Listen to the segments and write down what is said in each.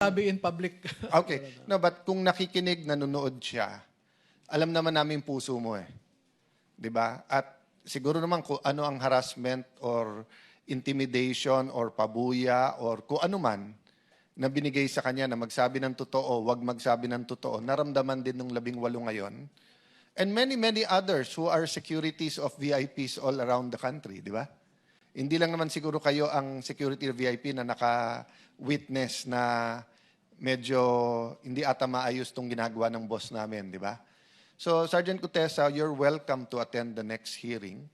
Sabi in public. Okay. No, but kung nakikinig, nanonood siya, alam naman namin puso mo eh. 'Di ba? At siguro naman kung ano ang harassment or intimidation or pabuya or kung ano man na binigay sa kanya na magsabi ng totoo, wag magsabi ng totoo, naramdaman din ng 18 ngayon. And many, many others who are securities of VIPs all around the country, di ba? Hindi lang naman siguro kayo ang security VIP na naka-witness na medyo hindi ata maayos tong ginagawa ng boss namin, di ba? So, Sergeant Cutesa, you're welcome to attend the next hearing.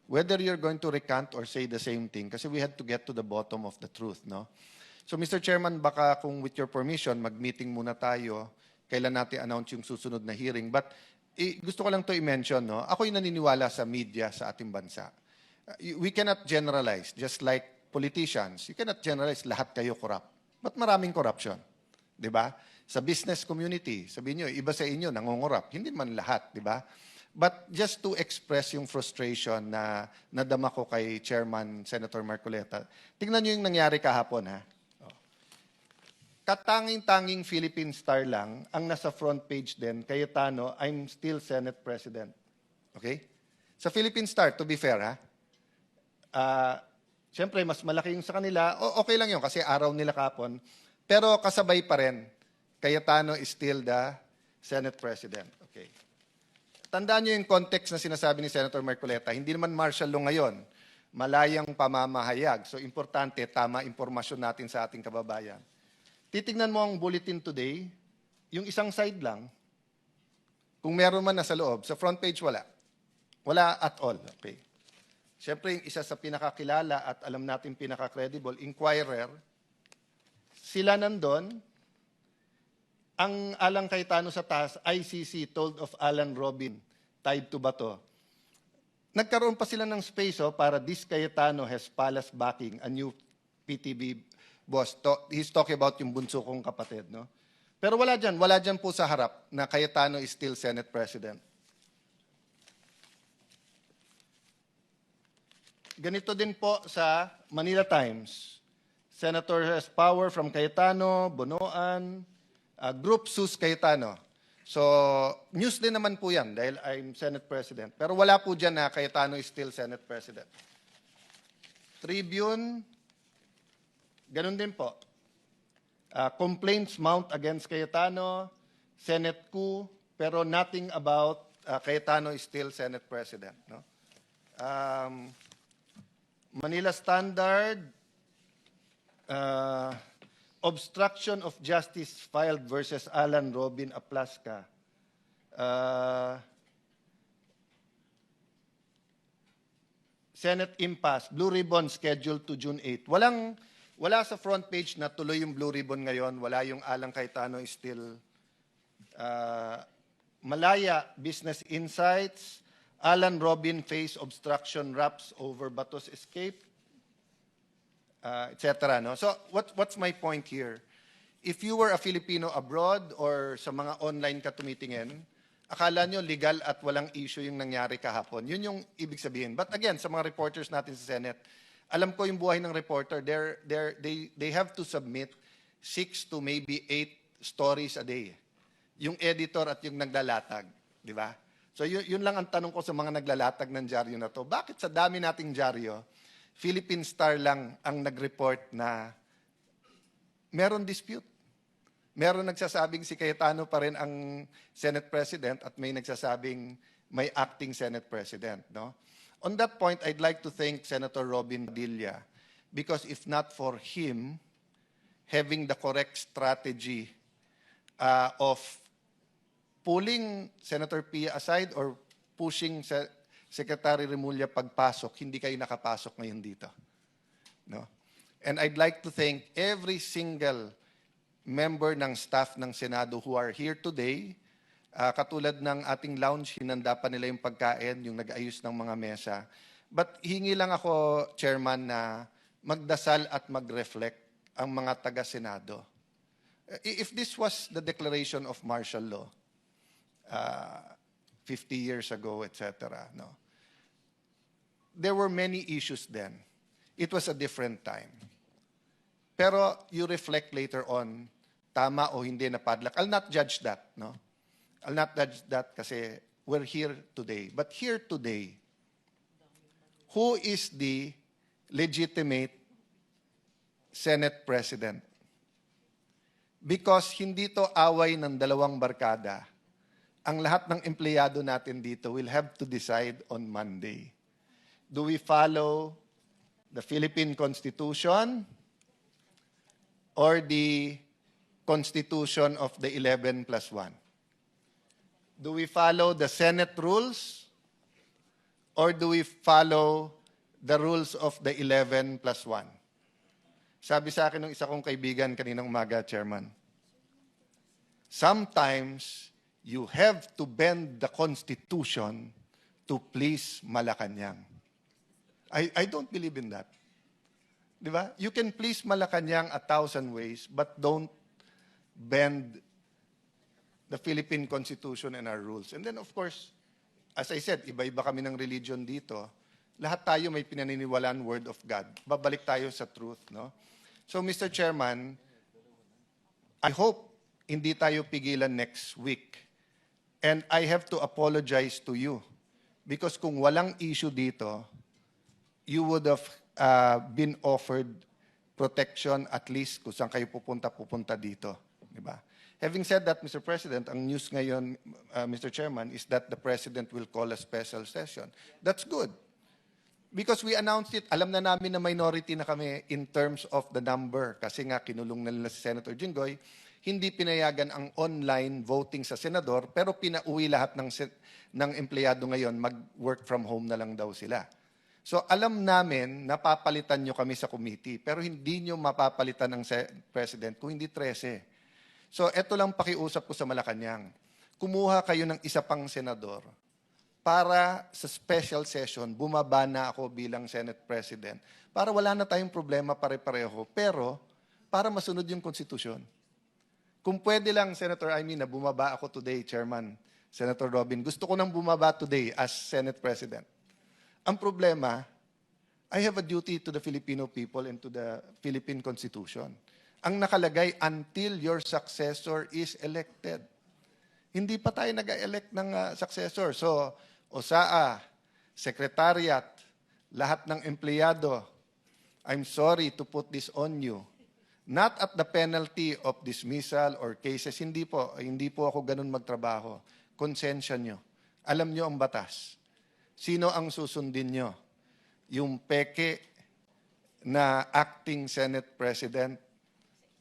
Whether you're going to recant or say the same thing, kasi we had to get to the bottom of the truth, no? So, Mr. Chairman, baka kung with your permission, mag-meeting muna tayo, kailan natin announce yung susunod na hearing. But gusto ko lang to i-mention, no? Ako'y naniniwala sa media sa ating bansa. We cannot generalize, just like politicians. You cannot generalize lahat kayo corrupt. But maraming corruption. Di ba? Sa business community, sabihin nyo, iba sa inyo, nangungurap. Hindi man lahat, di ba? But just to express yung frustration na nadama ko kay Chairman Senator Marcoleta, tingnan nyo yung nangyari kahapon, ha? Katanging-tanging Philippine Star lang ang nasa front page din, Cayetano, I'm still Senate President. Okay? Sa Philippine Star, to be fair, ha? Siyempre, mas malaki yung sa kanila. Okay lang yun kasi araw nila kapon. Pero kasabay pa rin, Cayetano is still the Senate President. Okay. Tandaan nyo yung context na sinasabi ni Senator Marcoleta. Hindi naman martial law ngayon. Malayang pamamahayag. So, importante, tama impormasyon natin sa ating kababayan. Titignan mo ang bulletin today, yung isang side lang, kung meron man nasa loob, sa front page wala. Wala at all. Okay. Siyempre, yung isa sa pinakakilala at alam natin pinaka-credible, Inquirer, sila nandun, ang Alang Cayetano sa taas, ICC told of Alan Robin, tied to Bato. Nagkaroon pa sila ng space para this Cayetano has palace backing, a new PTV boss. He's talking about yung bunso kong kapatid. No? Pero wala dyan po sa harap na Cayetano is still Senate President. Ganito din po sa Manila Times. Senator has power from Cayetano, Bonoan, Group Sus Cayetano. So, news din naman po yan dahil I'm Senate President. Pero wala po dyan na Cayetano is still Senate President. Tribune, ganun din po. Complaints mount against Cayetano, Senate coup, pero nothing about Cayetano is still Senate President. No? Manila Standard, obstruction of justice filed versus Alan Robin Aplasca. Senate impasse, Blue Ribbon scheduled to June 8. Wala sa front page na tuloy yung Blue Ribbon ngayon. Wala yung Alang Cayetano is still Malaya Business Insights. Alan Robin face obstruction wraps over Bato's escape. Etc. No? So what's my point here? If you were a Filipino abroad or sa mga online ka tumitingin, akala nyo legal at walang issue yung nangyari kahapon. Yun yung ibig sabihin. But again, sa mga reporters natin sa Senate, alam ko yung buhay ng reporter, they have to submit 6 to maybe 8 stories a day. Yung editor at yung naglalatag. Di ba? So yun lang ang tanong ko sa mga naglalatag ng dyaryo na to. Bakit sa dami nating dyaryo, Philippine Star lang ang nag-report na meron dispute. Meron nagsasabing si Cayetano pa rin ang Senate President at may nagsasabing may acting Senate President. No? On that point, I'd like to thank Senator Robin Padilla because if not for him having the correct strategy of pulling Senator Pia aside or pushing Secretary Remulla pagpasok, hindi kayo nakapasok ngayon dito. No? And I'd like to thank every single member ng staff ng Senado who are here today. Katulad ng ating lounge, hinanda pa nila yung pagkain, yung nag-ayos ng mga mesa. But hingi lang ako, Chairman, na magdasal at mag-reflect ang mga taga-Senado. If this was the declaration of martial law, 50 years ago, etc., no? There were many issues then. It was a different time. Pero you reflect later on, tama o hindi na padlock. I'll not judge that, no? I'll not judge that kasi we're here today. But here today, who is the legitimate Senate President? Because hindi to away ng dalawang barkada. Ang lahat ng empleyado natin dito will have to decide on Monday. Do we follow the Philippine Constitution or the Constitution of the 11 plus 1? Do we follow the Senate rules or do we follow the rules of the 11 plus 1? Sabi sa akin ng isa kong kaibigan kaninang umaga, Chairman, sometimes you have to bend the Constitution to please Malacanang. I don't believe in that. Di ba? You can please Malacanang 1,000 ways, but don't bend the Philippine Constitution and our rules. And then, of course, as I said, iba-iba kami ng religion dito. Lahat tayo may pinaniniwalaan word of God. Babalik tayo sa truth, no? So, Mr. Chairman, I hope hindi tayo pigilan next week. And I have to apologize to you. Because kung walang issue dito, you would have been offered protection at least kung saan kayo pupunta dito. Diba? Having said that, Mr. President, ang news ngayon, Mr. Chairman, is that the President will call a special session. That's good. Because we announced it, alam na namin na minority na kami in terms of the number. Kasi nga, kinulong na nila si Senator Jinggoy, hindi pinayagan ang online voting sa senador, pero pinauwi lahat ng empleyado ngayon, mag-work from home na lang daw sila. So alam namin, napapalitan nyo kami sa committee, pero hindi nyo mapapalitan ng President kung hindi 13. So eto lang pakiusap ko sa Malacanang. Kumuha kayo ng isa pang senador para sa special session, bumaba na ako bilang Senate President, para wala na tayong problema pare-pareho, pero para masunod yung konstitusyon. Kung pwede lang, Senator Amy, na bumaba ako today, Chairman, Senator Robin, gusto ko nang bumaba today as Senate President. Ang problema, I have a duty to the Filipino people and to the Philippine Constitution. Ang nakalagay, until your successor is elected. Hindi pa tayo nag-elect ng successor. So, OSAA, Secretariat, lahat ng empleyado, I'm sorry to put this on you. Not at the penalty of dismissal or cases. Hindi po ako ganun magtrabaho. Konsensya nyo. Alam nyo ang batas. Sino ang susundin nyo? Yung peke na acting Senate President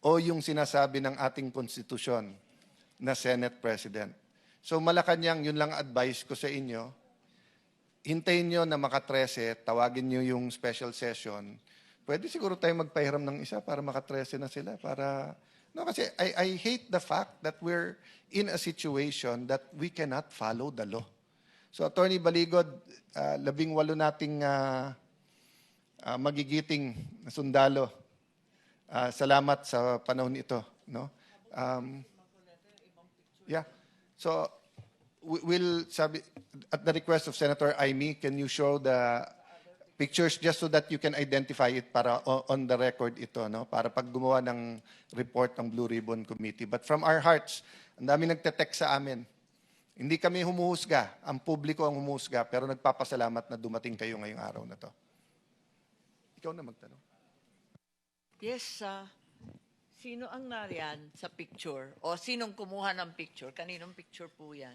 o yung sinasabi ng ating konstitusyon na Senate President? So Malacanang, yun lang advice ko sa inyo. Hintayin nyo na maka-13, tawagin nyo yung special session. Pwede siguro tayo magpahiram ng isa para maka-13 na sila. Kasi I hate the fact that we're in a situation that we cannot follow the law. So, Attorney Baligod, 18 nating magigiting sundalo. Salamat sa panahon ito. No? Yeah. So, we'll, at the request of Senator Amy, can you show the pictures just so that you can identify it para on the record ito, no? Para pag gumawa ng report ng Blue Ribbon Committee. But from our hearts, ang dami nagte-text sa amin. Hindi kami humuhusga, ang publiko ang humuhusga, pero nagpapasalamat na dumating kayo ngayong araw na to. Ikaw na magtanong. Yes, sino ang nariyan sa picture? O sinong kumuha ng picture? Kaninong picture po yan?